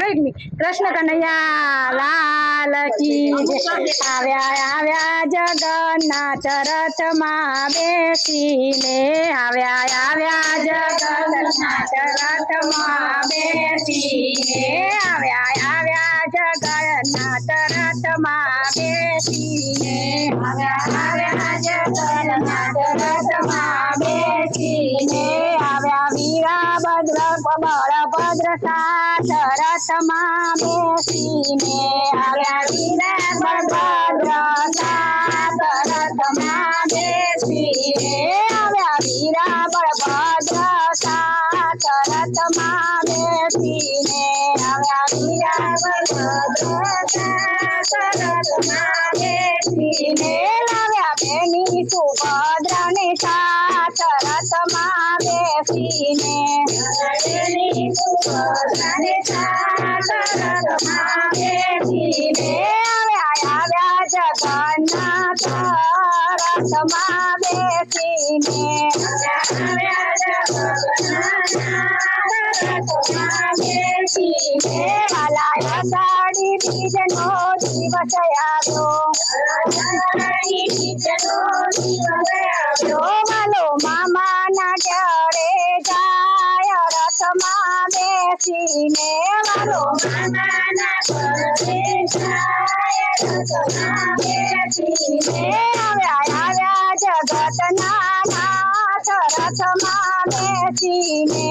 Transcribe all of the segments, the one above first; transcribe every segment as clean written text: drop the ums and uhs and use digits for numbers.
कृष्ण कन्हैया लाल की जय। आव्या आव्या जगन्नाथ रथ में बेसीने आव्या आव्या जगन्नाथ रथ में बेसीने आव्या आव्या जगन्नाथ रथ में बेसीने आव्या आव्या जगन्नाथ रथ में बेसीने आव्या वीरभद्र बलभद्र साथ रथ में बेसीने आव्या वीरभद्र साथ रथ में बेसीने आव्या वीरभद्र साथ रथ में बेसीने आव्या वीरभद्र साथ रथ में बेसीने लाव्या बेनी सुभद्रा ने साथ रथ में बेसीने बेनी सुभद्रा ने साथ रथ में बेसीने आव्या आव्या जगन्नाथ रथ में बेसीने आव्या जगन्नाथ रथ में बेसीने भला साड़ी बीजनो दिवस आव्यो साड़ी बीजनो दिवस आव्यो मालो मामा ना घरे जाय रथ में बेसीने मालो मामा ना घरे जाय रथ में बेसीने आव्या आव्या जगत नाथ रथ में बेसीने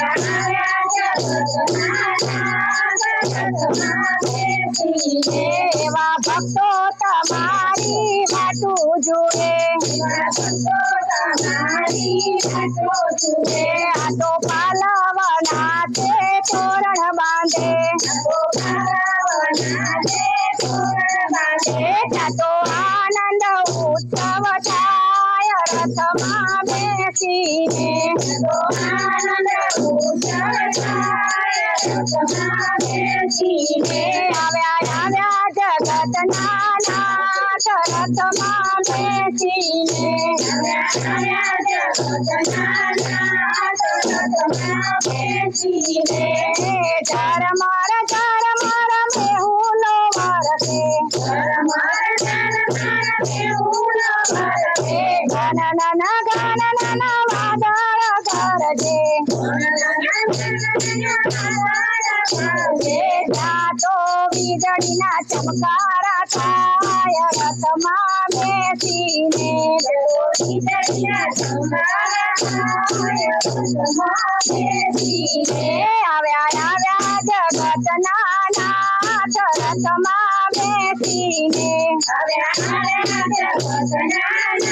आव्या जगत नाथ रथ में बेसीने एवा भक्तो तमारी वाटू जुए भक्तो तमारी वाटू जुए आटो पालवनाथे तोरण बांधे आटो पालवनाथे तोरण बांधे जातो आनंद उत्सव थाय रथ में बेसीने जातो आनंद उत्सव थाय रथ में बेसीने आव्या आव्या जगत नाथ रथ में बेसीने आव्या आव्या जगत नाथ रथ में बेसीने झरमर मेहुलो वरसे झरमर मेहुलो वरसे घनन वादळ गरजे जातो वीजळीना चमकारा थाय रथ में बेसीने वीजळीना चमकारा थाय रथ में बेसीने आव्या आव्या जगत नाथ रथ में बेसीने आव्या आव्या जगत नाथ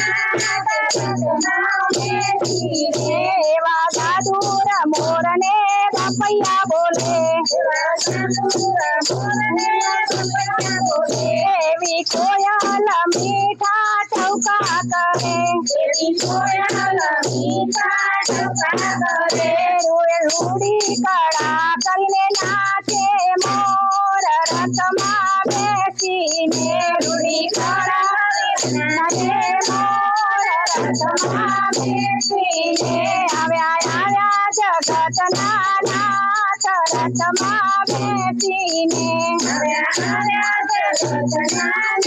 रथ में बेसीने एवा साधुर मोरने बपैया बोले एवी कोयल मीठा चौका करे एवी कोयल मीठा चौका करे रूड़ी कड़ा करीने नाचे मोर रथ में बेसीने रूड़ी कड़ा नाचे मोर रथ में बेसीने आव्या आव्या जगत नाथ रथ में बेसीने आव्या आव्या जगत नाथ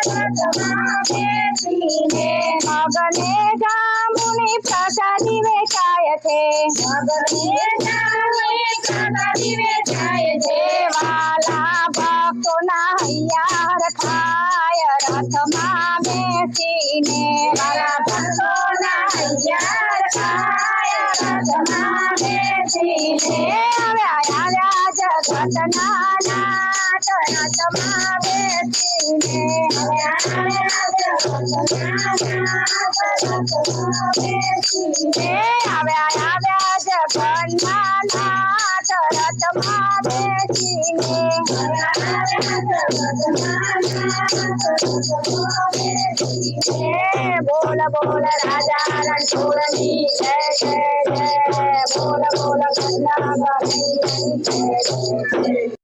रथ में बेसीने मगने जामुनी प्रसादी वेचाय थे मगने जामुनी प्रसादी वेचाय थे वाला भक्तो ना हयार खाय रथ में बेसीने वाला भक्तो ना हयार खाय रथ में बेसीने आव्या आव्या जगत नाथ रथ में बेसीने आव्या आव्या जगत नाथ रथ में बेसीने आव्या आव्या जगन्नाथ रथ में बेसीने आव्या आव्या जगन्नाथ रथ में बेसीने बोल बोल राजा रणछोड़ की जय जय जय बोल बोल कन्या जय जय।